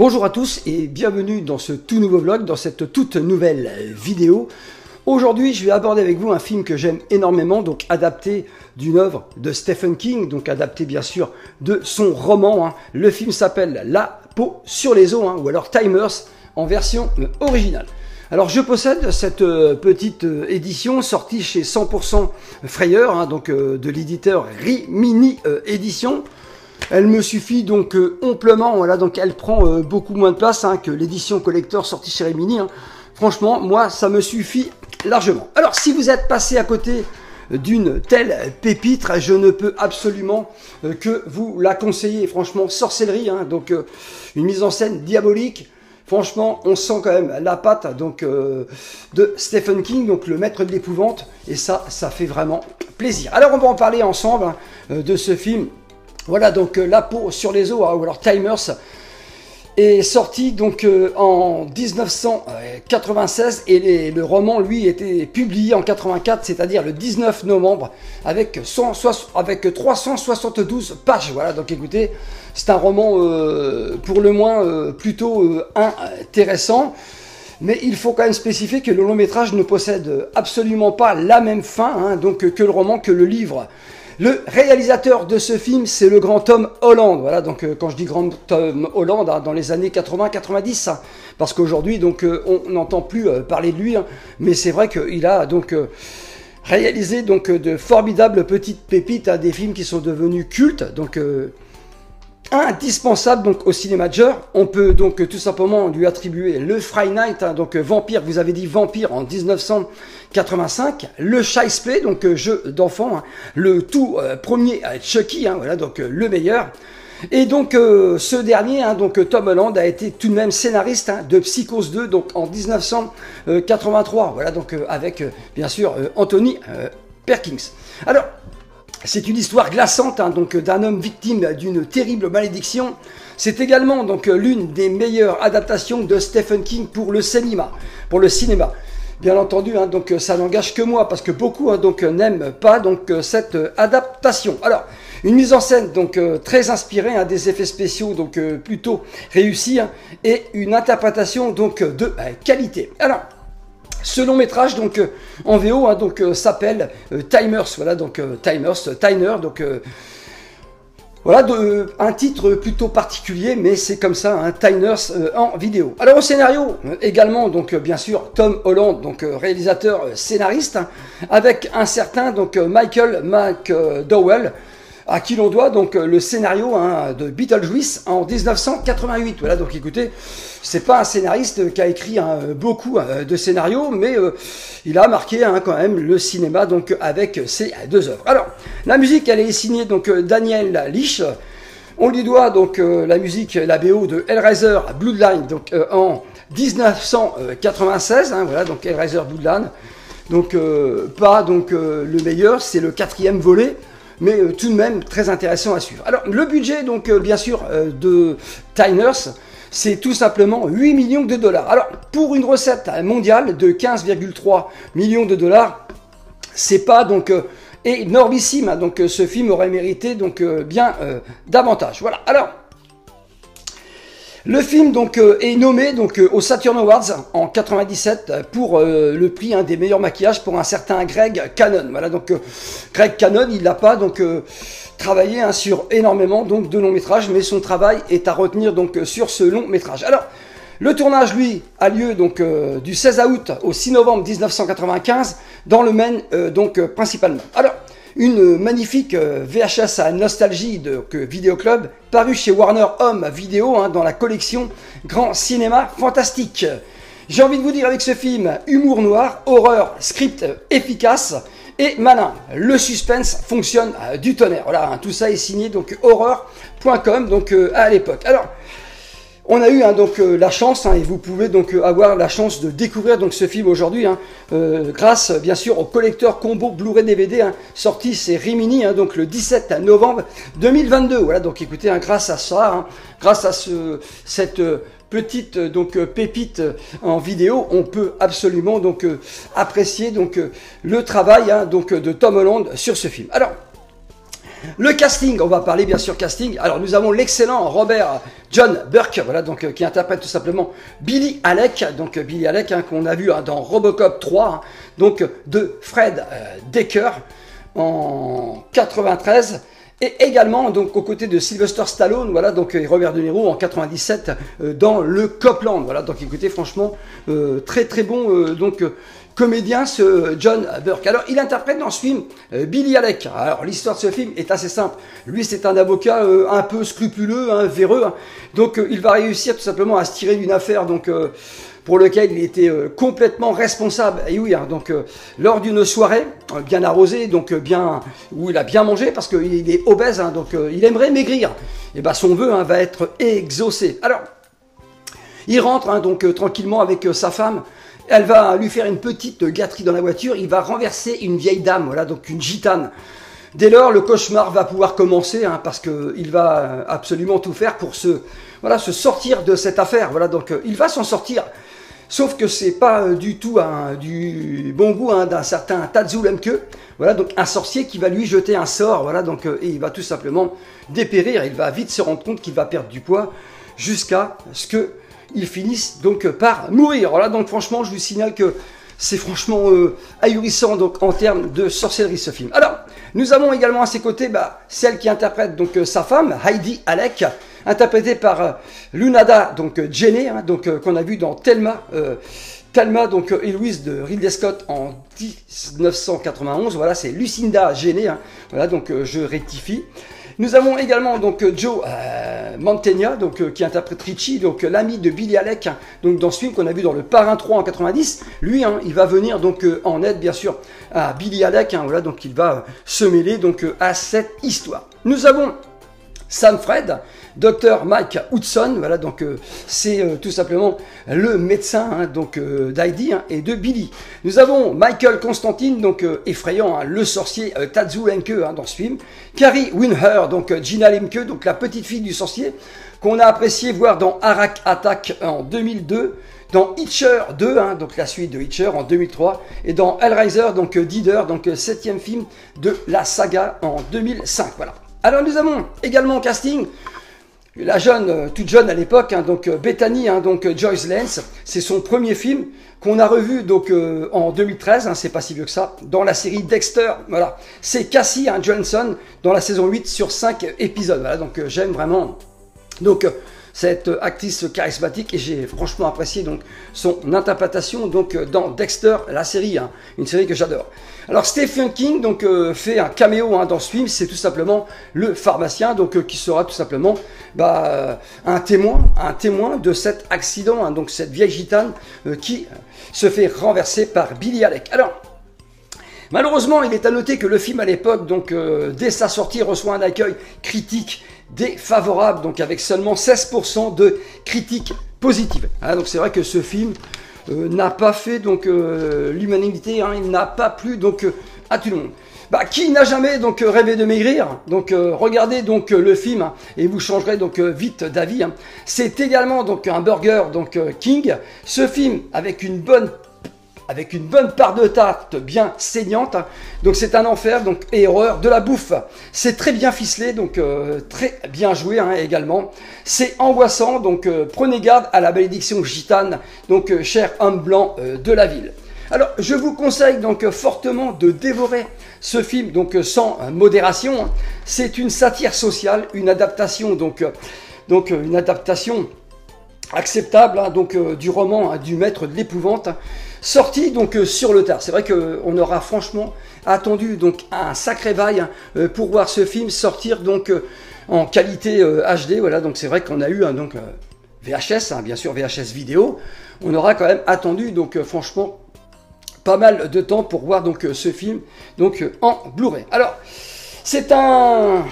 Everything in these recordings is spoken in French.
Bonjour à tous et bienvenue dans ce tout nouveau vlog, dans cette toute nouvelle vidéo. Aujourd'hui, je vais aborder avec vous un film que j'aime énormément, donc adapté d'une œuvre de Stephen King, donc adapté bien sûr de son roman. Le film s'appelle La peau sur les os, ou alors Timers en version originale. Alors je possède cette petite édition sortie chez 100% Frayeur, donc de l'éditeur Rimini Édition. Elle me suffit donc amplement, voilà, donc elle prend beaucoup moins de place que l'édition collector sortie chez Rimini. Franchement, moi, ça me suffit largement. Alors, si vous êtes passé à côté d'une telle pépite, je ne peux absolument que vous la conseiller. Franchement, sorcellerie, donc une mise en scène diabolique. Franchement, on sent quand même la patte donc, de Stephen King, donc le maître de l'épouvante. Et ça fait vraiment plaisir. Alors, on va en parler ensemble de ce film. Voilà, donc La peau sur les os, ou alors Timers, est sorti donc en 1996 et le roman, lui, était publié en 84, c'est-à-dire le 19 novembre, avec 372 pages. Voilà, donc écoutez, c'est un roman pour le moins plutôt intéressant. Mais il faut quand même spécifier que le long métrage ne possède absolument pas la même fin donc, que le roman, que le livre. Le réalisateur de ce film, c'est le grand Tom Holland. Voilà, donc quand je dis grand Tom Holland, dans les années 80-90, parce qu'aujourd'hui, donc on n'entend plus parler de lui, mais c'est vrai qu'il a donc réalisé donc de formidables petites pépites, des films qui sont devenus cultes, donc indispensable donc au cinéma de genre. On peut donc tout simplement lui attribuer le Friday Night, donc Vampire, vous avez dit Vampire en 1985, le Child's Play, donc jeu d'enfant, le tout premier Chucky, voilà, donc le meilleur. Et donc ce dernier, donc Tom Holland a été tout de même scénariste de Psychose 2, donc en 1983, voilà, donc avec bien sûr Anthony Perkins. Alors, c'est une histoire glaçante donc d'un homme victime d'une terrible malédiction. C'est également donc l'une des meilleures adaptations de Stephen King pour le cinéma. Bien entendu, donc ça n'engage que moi parce que beaucoup donc n'aiment pas donc cette adaptation. Alors, une mise en scène donc très inspirée, des effets spéciaux donc plutôt réussis et une interprétation donc de qualité. Alors, ce long métrage donc en VO donc s'appelle Timers, voilà, donc Tyner, donc voilà, un titre plutôt particulier, mais c'est comme ça, Tiners en vidéo. Alors au scénario également, donc bien sûr Tom Holland, donc réalisateur scénariste, avec un certain donc Michael McDowell, à qui l'on doit donc le scénario de Beetlejuice en 1988. Voilà, donc écoutez, c'est pas un scénariste qui a écrit beaucoup de scénarios, mais il a marqué quand même le cinéma donc avec ses deux œuvres. Alors, la musique, elle est signée donc Daniel Leach. On lui doit donc la musique, la BO de Hellraiser Bloodline, donc en 1996. Voilà, donc Hellraiser Bloodline. Donc pas donc le meilleur, c'est le 4e volet, mais tout de même très intéressant à suivre. Alors, le budget, donc, bien sûr, de Tiners, c'est tout simplement 8 millions de dollars. Alors, pour une recette mondiale de 15,3 millions de dollars, c'est pas donc énormissime. Donc, ce film aurait mérité donc bien davantage. Voilà. Alors, le film donc est nommé donc aux Saturn Awards en 97 pour le prix des meilleurs maquillages pour un certain Greg Cannon. Voilà, donc Greg Cannon, il n'a pas donc travaillé sur énormément donc de longs métrages, mais son travail est à retenir donc sur ce long métrage. Alors, le tournage, lui, a lieu donc du 16 août au 6 novembre 1995 dans le Maine, donc principalement. Alors, une magnifique VHS à nostalgie de Vidéo Club, paru chez Warner Home Video dans la collection Grand Cinéma Fantastique. J'ai envie de vous dire avec ce film, humour noir, horreur, script efficace et malin. Le suspense fonctionne du tonnerre. Voilà, tout ça est signé donc horreur.com donc à l'époque. Alors, on a eu donc la chance, et vous pouvez donc avoir la chance de découvrir donc ce film aujourd'hui, grâce bien sûr au collecteur combo Blu-ray DVD sorti chez Rimini donc le 17 novembre 2022. Voilà, donc écoutez, grâce à ça, grâce à cette petite donc pépite en vidéo, on peut absolument donc apprécier donc le travail donc de Tom Holland sur ce film. Alors, Le casting, on va parler bien sûr casting. Alors nous avons l'excellent Robert John Burke, voilà, donc qui interprète tout simplement Billy Alec, donc Billy Alec qu'on a vu dans Robocop 3, donc de Fred Decker en 93. Et également donc aux côtés de Sylvester Stallone, voilà, donc et Robert De Niro en 97 dans le Copland, voilà, donc écoutez franchement très très bon comédien, ce John Burke. Alors, il interprète dans ce film Billy Alec. Alors, l'histoire de ce film est assez simple. Lui, c'est un avocat un peu scrupuleux, véreux. Donc, il va réussir tout simplement à se tirer d'une affaire pour laquelle il était complètement responsable. Et oui, donc, lors d'une soirée bien arrosée, donc où il a bien mangé, parce qu'il est obèse, donc il aimerait maigrir. Et ben, son vœu va être exaucé. Alors, il rentre donc tranquillement avec sa femme. Elle va lui faire une petite gâterie dans la voiture. Il va renverser une vieille dame, voilà, donc une gitane. Dès lors, le cauchemar va pouvoir commencer, parce qu'il va absolument tout faire pour se sortir de cette affaire. Voilà, donc il va s'en sortir. Sauf que c'est pas du tout du bon goût d'un certain Tatsu Lemke. Voilà, donc un sorcier qui va lui jeter un sort. Voilà, donc et il va tout simplement dépérir. Il va vite se rendre compte qu'il va perdre du poids jusqu'à ce que ils finissent donc par mourir. Voilà, donc franchement, je vous signale que c'est franchement ahurissant donc en termes de sorcellerie ce film. Alors, nous avons également à ses côtés celle qui interprète donc sa femme, Heidi Alec, interprétée par Lunada donc Jenney, qu'on a vu dans Thelma donc et Louise de Ridley Scott en 1991. Voilà, c'est Lucinda Jenney. Voilà, donc je rectifie. Nous avons également donc Joe Mantegna, donc qui interprète Richie, donc l'ami de Billy Alec, donc dans ce film qu'on a vu dans Le Parrain 3 en 90. Lui, il va venir donc en aide bien sûr à Billy Alec. Voilà, donc il va se mêler donc à cette histoire. Nous avons Sam Fred, Dr Mike Hudson, voilà, donc c'est tout simplement le médecin d'Heidi et de Billy. Nous avons Michael Constantine, donc effrayant, le sorcier Tatsu Lemke dans ce film. Carrie Winher, donc Gina Lemke, donc la petite fille du sorcier, qu'on a apprécié voir dans Arak Attack en 2002, dans Hitcher 2, donc la suite de Hitcher en 2003, et dans Hellraiser, donc Dider, donc 7e film de la saga en 2005. Voilà. Alors nous avons également au casting la toute jeune à l'époque, donc Bethany, donc Joyce Lance. C'est son premier film qu'on a revu donc en 2013, c'est pas si vieux que ça, dans la série Dexter. Voilà, c'est Cassie Johnson dans la saison 8 sur 5 épisodes. Voilà, donc j'aime vraiment donc cette actrice charismatique et j'ai franchement apprécié donc son interprétation donc dans Dexter, la série, une série que j'adore. Alors Stephen King donc fait un caméo dans ce film, c'est tout simplement le pharmacien donc qui sera tout simplement un témoin de cet accident, donc cette vieille gitane qui se fait renverser par Billy Alec. Alors malheureusement, il est à noter que le film à l'époque, donc dès sa sortie, reçoit un accueil critique défavorable, donc avec seulement 16% de critiques positives. Donc c'est vrai que ce film n'a pas fait donc l'humanité, il n'a pas plu donc à tout le monde. Qui n'a jamais donc rêvé de maigrir? Donc regardez donc le film et vous changerez donc vite d'avis. C'est également donc un burger donc King. Ce film avec une bonne part de tarte bien saignante. Donc c'est un enfer donc et horreur de la bouffe. C'est très bien ficelé, donc très bien joué également. C'est angoissant, donc prenez garde à la malédiction gitane, donc cher homme blanc de la ville. Alors je vous conseille donc fortement de dévorer ce film donc sans modération. C'est une satire sociale, une adaptation donc une adaptation acceptable donc du roman du maître de l'épouvante, sorti donc sur le tard. C'est vrai qu'on aura franchement attendu donc un sacré bail pour voir ce film sortir donc en qualité HD. Voilà, donc c'est vrai qu'on a eu donc VHS, bien sûr VHS vidéo. On aura quand même attendu donc franchement pas mal de temps pour voir donc ce film donc en Blu-ray. Alors c'est un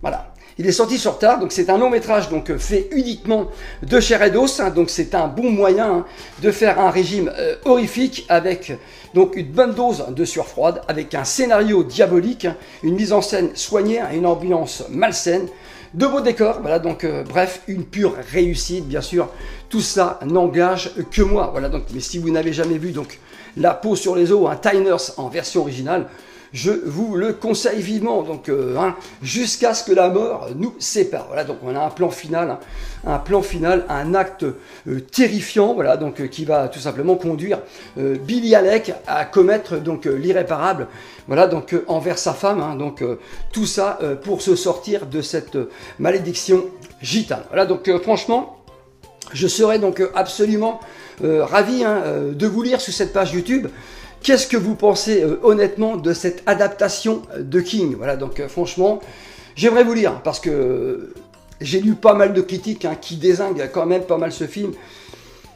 voilà. Il est sorti sur tard, donc c'est un long métrage donc fait uniquement de chair et d'os, donc c'est un bon moyen de faire un régime horrifique avec donc une bonne dose de sueur froide, avec un scénario diabolique, une mise en scène soignée, une ambiance malsaine, de beaux décors, voilà donc bref, une pure réussite, bien sûr. Tout ça n'engage que moi, voilà donc. Mais si vous n'avez jamais vu donc La peau sur les os, un Tiners en version originale, je vous le conseille vivement, donc jusqu'à ce que la mort nous sépare. Voilà, donc on a un plan final, un acte terrifiant, voilà, donc qui va tout simplement conduire Billy Halleck à commettre donc l'irréparable, voilà, donc envers sa femme, donc tout ça pour se sortir de cette malédiction gitane. Voilà, donc franchement, je serais donc absolument ravi de vous lire sur cette page YouTube. Qu'est-ce que vous pensez honnêtement de cette adaptation de King? Voilà, donc franchement, j'aimerais vous lire parce que j'ai lu pas mal de critiques qui dézinguent quand même pas mal ce film.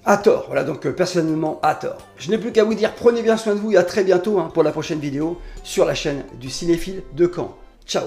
À tort, voilà, donc personnellement à tort. Je n'ai plus qu'à vous dire, prenez bien soin de vous et à très bientôt pour la prochaine vidéo sur la chaîne du Cinéphile de Caen. Ciao.